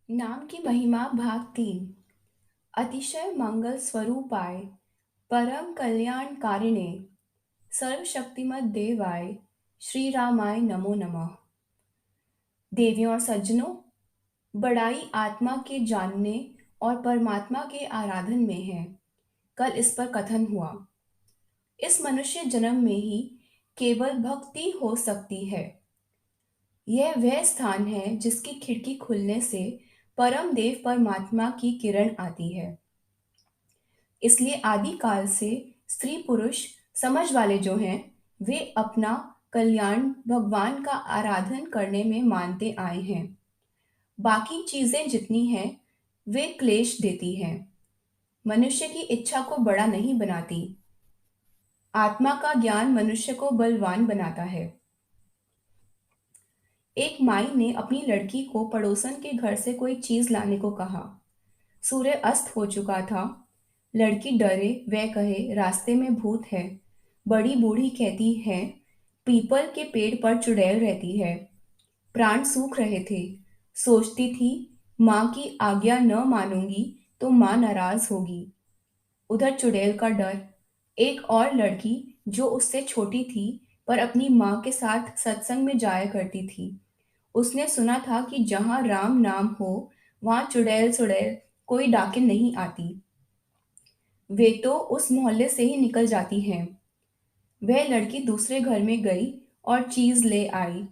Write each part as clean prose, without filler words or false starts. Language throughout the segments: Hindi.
नाम की महिमा भाग 3। अतिशय मंगल स्वरूपाय परम कल्याणकारिणे सर्वशक्तिमद देवाय श्री रामाय नमो नमः। देवियों और सज्जनों, बड़ाई आत्मा के जानने और परमात्मा के आराधन में है। कल इस पर कथन हुआ। इस मनुष्य जन्म में ही केवल भक्ति हो सकती है। यह वह स्थान है जिसकी खिड़की खुलने से परम देव परमात्मा की किरण आती है। इसलिए आदि काल से स्त्री पुरुष समझ वाले जो हैं, वे अपना कल्याण भगवान का आराधन करने में मानते आए हैं। बाकी चीजें जितनी हैं, वे क्लेश देती हैं, मनुष्य की इच्छा को बड़ा नहीं बनाती। आत्मा का ज्ञान मनुष्य को बलवान बनाता है। एक माई ने अपनी लड़की को पड़ोसन के घर से कोई चीज लाने को कहा। सूर्य अस्त हो चुका था। लड़की डरे वह कहे रास्ते में भूत है। बड़ी बूढ़ी कहती है पीपल के पेड़ पर चुड़ैल रहती है। प्राण सूख रहे थे। सोचती थी माँ की आज्ञा न मानूंगी तो माँ नाराज होगी। उधर चुड़ैल का डर। एक और लड़की जो उससे छोटी थी पर अपनी माँ के साथ सत्संग में जाया करती थी, उसने सुना था कि जहाँ राम नाम हो वहाँ चुड़ैल सुड़ैल कोई डाकिन नहीं आती। वे तो उस मोहल्ले से ही निकल जाती हैं। वह लड़की दूसरे घर में गई और चीज ले आई।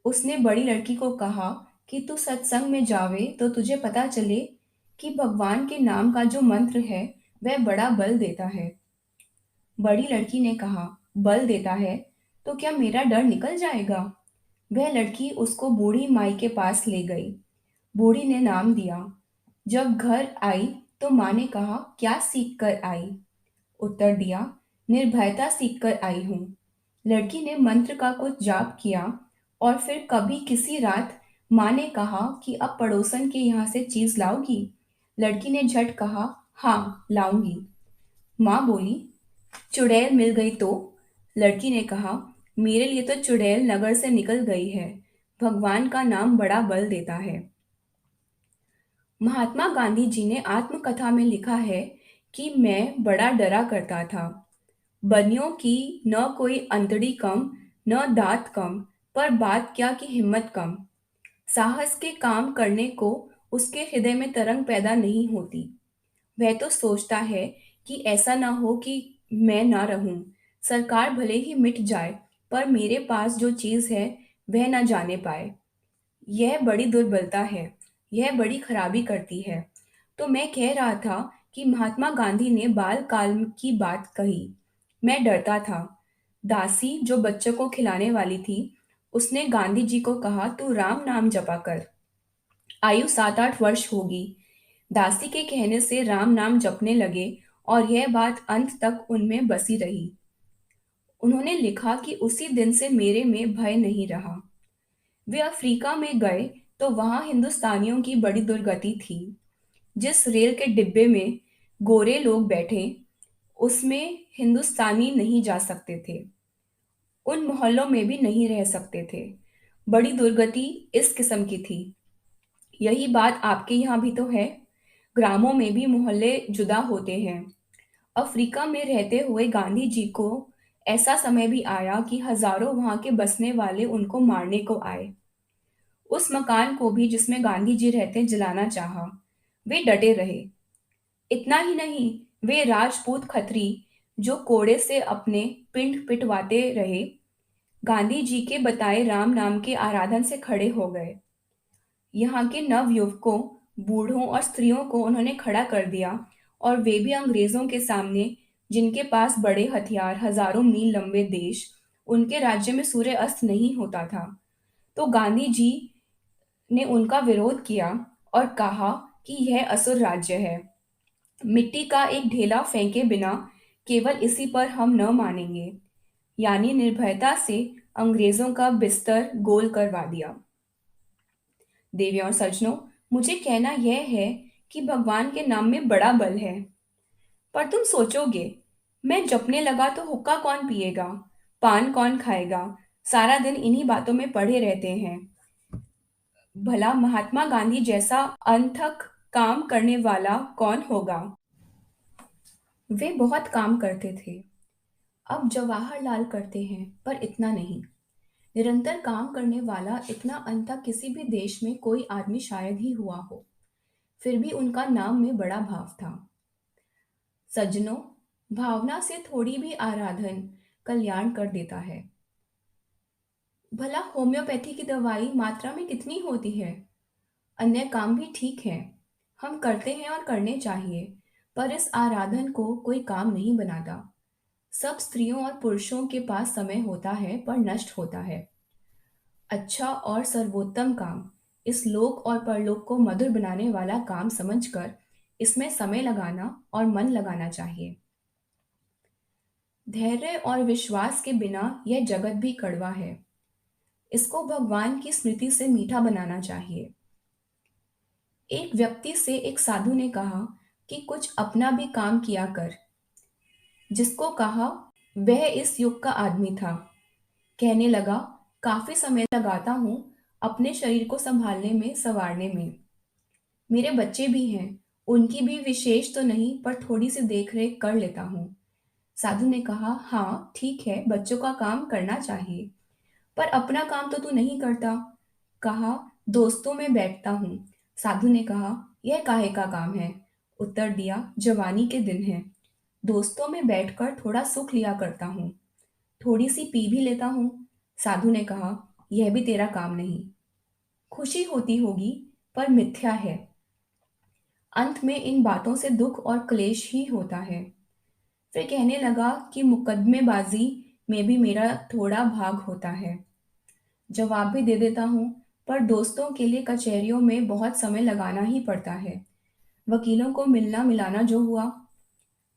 उसने बड़ी लड़की को कहा कि तू सत्संग में जावे तो तुझे पता चले कि भगवान के नाम का जो मंत्र है वह बड़ा बल देता है। बड़ी लड़की ने कहा, बल देता है तो क्या मेरा डर निकल जाएगा? वह लड़की उसको बूढ़ी माई के पास ले गई। बूढ़ी ने नाम दिया। जब घर आई तो माँ ने कहा, क्या सीख कर आई? उत्तर दिया, निर्भयता सीख कर आई हूँ। लड़की ने मंत्र का कुछ जाप किया और फिर कभी किसी रात माँ ने कहा कि अब पड़ोसन के यहाँ से चीज लाओगी? लड़की ने झट कहा, हाँ लाऊंगी। माँ बोली, चुड़ैल मिल गई तो? लड़की ने कहा, मेरे लिए तो चुड़ैल नगर से निकल गई है। भगवान का नाम बड़ा बल देता है। महात्मा गांधी जी ने आत्मकथा में लिखा है कि मैं बड़ा डरा करता था। बनियों की न कोई अंतड़ी कम, न दात कम, पर बात क्या कि हिम्मत कम। साहस के काम करने को उसके हृदय में तरंग पैदा नहीं होती। वह तो सोचता है कि ऐसा ना हो कि मैं ना रहूं। सरकार भले ही मिट जाए, पर मेरे पास जो चीज है वह ना जाने पाए। यह बड़ी दुर्बलता है। यह बड़ी खराबी करती है। तो मैं कह रहा था कि महात्मा गांधी ने बाल काल की बात कही। मैं डरता था। दासी जो बच्चों को खिलाने वाली थी, उसने गांधी जी को कहा, तू राम नाम जपा कर। आयु 7-8 वर्ष होगी। दासी के कहने से राम नाम जपने लगे और यह बात अंत तक उनमें बसी रही। उन्होंने लिखा कि उसी दिन से मेरे में भय नहीं रहा। वे अफ्रीका में गए तो वहां हिंदुस्तानियों की बड़ी दुर्गति थी। जिस रेल के डिब्बे में गोरे लोग बैठे, उसमें हिंदुस्तानी नहीं जा सकते थे। उन मोहल्लों में भी नहीं रह सकते थे। बड़ी दुर्गति इस किस्म की थी। यही बात आपके यहाँ भी तो है। ग्रामों में भी मोहल्ले जुदा होते हैं। अफ्रीका में रहते हुए गांधी जी को ऐसा समय भी आया कि हजारों वहां के बसने वाले उनको मारने को आए। उस मकान को भी जिसमें गांधी जी रहते जलाना चाहा। वे डटे रहे। इतना ही नहीं, वे राजपूत खत्री जो कोड़े से अपने पिंड पिटवाते रहे, गांधी जी के बताए राम नाम के आराधन से खड़े हो गए। यहाँ के नव युवकों, बूढ़ों और स्त्रियों को उन्होंने खड़ा कर दिया और वे भी अंग्रेजों के सामने, जिनके पास बड़े हथियार, हजारों मील लंबे देश, उनके राज्य में सूर्य अस्त नहीं होता था। तो गांधी जी ने उनका विरोध किया और कहा कि यह असुर राज्य है। मिट्टी का एक ढेला फेंके बिना केवल इसी पर हम न मानेंगे। यानी निर्भयता से अंग्रेजों का बिस्तर गोल करवा दिया। देवियों और सज्जनों, मुझे कहना यह है कि भगवान के नाम में बड़ा बल है। पर तुम सोचोगे, मैं जपने लगा तो हुक्का कौन पिएगा, पान कौन खाएगा, सारा दिन इन्हीं बातों में पड़े रहते हैं। भला महात्मा गांधी जैसा अनथक काम करने वाला कौन होगा? वे बहुत काम करते थे। अब जवाहरलाल करते हैं, पर इतना नहीं। निरंतर काम करने वाला इतना अनथक किसी भी देश में कोई आदमी शायद ही हुआ हो। फिर भी उनका नाम में बड़ा भाव था। सज्जनों, भावना से थोड़ी भी आराधन कल्याण कर देता है। भला होम्योपैथी की दवाई मात्रा में कितनी होती है? अन्य काम भी ठीक है, हम करते हैं और करने चाहिए, पर इस आराधन को कोई काम नहीं बनाता। सब स्त्रियों और पुरुषों के पास समय होता है, पर नष्ट होता है। अच्छा और सर्वोत्तम काम, इस लोक और परलोक को मधुर बनाने वाला काम समझकर इसमें समय लगाना और मन लगाना चाहिए। धैर्य और विश्वास के बिना यह जगत भी कड़वा है। इसको भगवान की स्मृति से मीठा बनाना चाहिए। एक व्यक्ति से एक साधु ने कहा कि कुछ अपना भी काम किया कर। जिसको कहा वह इस युग का आदमी था। कहने लगा, काफी समय लगाता हूँ अपने शरीर को संभालने में, संवारने में। मेरे बच्चे भी हैं, उनकी भी विशेष तो नहीं, पर थोड़ी सी देख रेख कर लेता हूँ। साधु ने कहा, हाँ ठीक है, बच्चों का काम करना चाहिए, पर अपना काम तो तू नहीं करता। कहा, दोस्तों में बैठता हूँ। साधु ने कहा, यह काहे का काम है? उत्तर दिया, जवानी के दिन है, दोस्तों में बैठकर थोड़ा सुख लिया करता हूँ, थोड़ी सी पी भी लेता हूँ। साधु ने कहा, यह भी तेरा काम नहीं। खुशी होती होगी, पर मिथ्या है। अंत में इन बातों से दुख और क्लेश ही होता है। फिर कहने लगा कि मुकदमेबाजी में भी मेरा थोड़ा भाग होता है। जवाब भी दे देता हूँ, पर दोस्तों के लिए कचहरियों में बहुत समय लगाना ही पड़ता है। वकीलों को मिलना मिलाना जो हुआ।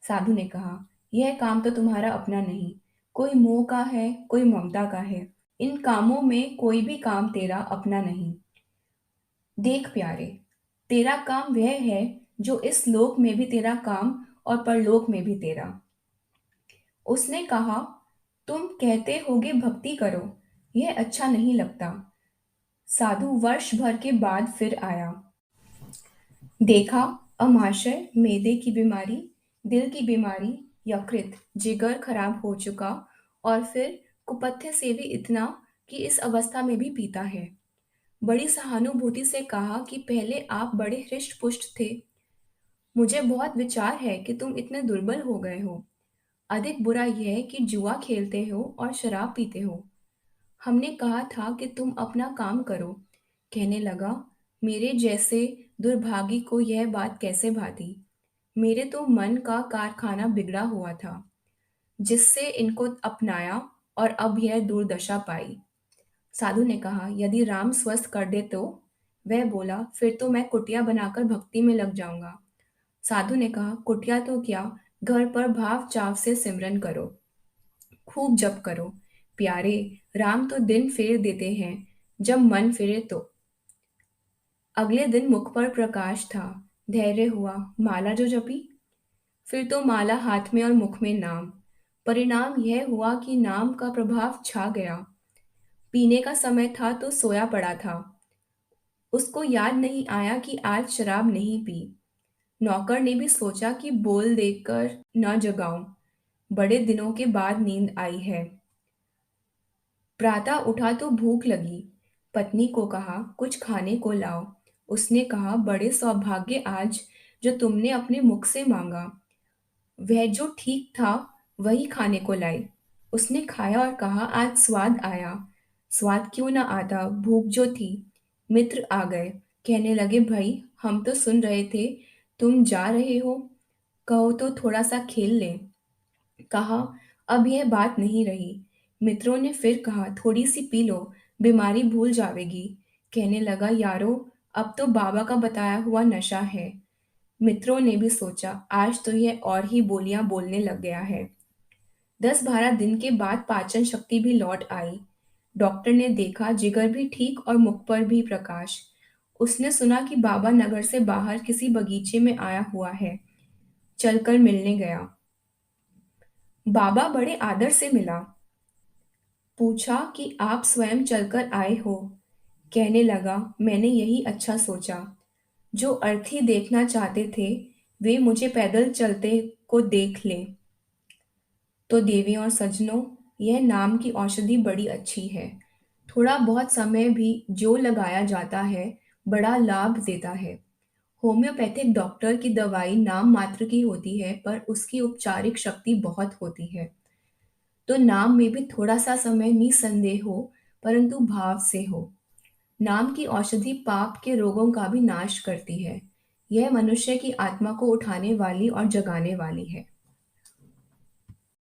साधु ने कहा, यह काम तो तुम्हारा अपना नहीं, कोई मोह का है, कोई ममता का है। इन कामों में कोई भी काम तेरा अपना नहीं। देख प्यारे, तेरा काम वह है जो इस लोक में भी तेरा काम और परलोक में भी तेरा। उसने कहा, तुम कहते होगे भक्ति करो, यह अच्छा नहीं लगता। साधु वर्ष भर के बाद फिर आया। देखा, अमाशय, मैदे की बीमारी, दिल की बीमारी, यकृत, जिगर खराब हो चुका, और फिर कुपथ्य से भी इतना कि इस अवस्था में भी पीता है। बड़ी सहानुभूति से कहा कि पहले आप बड़े हृष्ट पुष्ट थे। मुझे बहुत विचार है कि तुम इतने दुर्बल हो गए हो। अधिक बुरा यह है कि जुआ खेलते हो और शराब पीते हो। हमने कहा था कि तुम अपना काम करो। कहने लगा, मेरे जैसे दुर्भागी को यह बात कैसे भाती? मेरे तो मन का कारखाना बिगड़ा हुआ था, जिससे इनको अपनाया और अब यह दुर्दशा पाई। साधु ने कहा, यदि राम स्वस्थ कर दे तो? वह बोला, फिर तो मैं कुटिया बनाकर भक्ति में लग जाऊंगा। साधु ने कहा, कुटिया तो क्या, घर पर भाव चाव से सिमरन करो, खूब जप करो। प्यारे, राम तो दिन फेर देते हैं, जब मन फिरे तो। अगले दिन मुख पर प्रकाश था, धैर्य हुआ, माला जो जपी। फिर तो माला हाथ में और मुख में नाम। परिणाम यह हुआ कि नाम का प्रभाव छा गया। पीने का समय था तो सोया पड़ा था। उसको याद नहीं आया कि आज शराब नहीं पी। नौकर ने भी सोचा कि बोल देकर न जगाऊं, बड़े दिनों के बाद नींद आई है। प्रातः उठा तो भूख लगी। पत्नी को कहा, कुछ खाने को लाओ। उसने कहा, बड़े सौभाग्य आज, जो तुमने अपने मुख से मांगा। वह जो ठीक था वही खाने को लाई। उसने खाया और कहा, आज स्वाद आया। स्वाद क्यों ना आता, भूख जो थी। मित्र आ गए, कहने लगे, भाई हम तो सुन रहे थे तुम जा रहे हो, कहो तो थोड़ा सा खेल लें। कहा, अब यह बात नहीं रही। मित्रों ने फिर कहा, थोड़ी सी पी लो, बीमारी भूल जावेगी। कहने लगा, यारो, अब तो बाबा का बताया हुआ नशा है। मित्रों ने भी सोचा, आज तो यह और ही बोलियां बोलने लग गया है। 10-12 दिन के बाद पाचन शक्ति भी लौट आई। डॉक्टर ने देखा, जिगर भी ठीक और मुख पर भी प्रकाश। उसने सुना कि बाबा नगर से बाहर किसी बगीचे में आया हुआ है। चलकर मिलने गया। बाबा बड़े आदर से मिला। पूछा कि आप स्वयं चलकर आए हो? कहने लगा, मैंने यही अच्छा सोचा। जो अर्थी देखना चाहते थे, वे मुझे पैदल चलते को देख लें। तो देवियों और सज्जनों, यह नाम की औषधि बड़ी अच्छी है। थोड़ा बहुत समय भी जो लगाया जाता है, बड़ा लाभ देता है। होम्योपैथिक डॉक्टर की दवाई नाम मात्र की होती है, पर उसकी उपचारिक शक्ति बहुत होती है। तो नाम में भी थोड़ा सा समय निसंदेह हो, परंतु भाव से हो। नाम की औषधि पाप के रोगों का भी नाश करती है। यह मनुष्य की आत्मा को उठाने वाली और जगाने वाली है।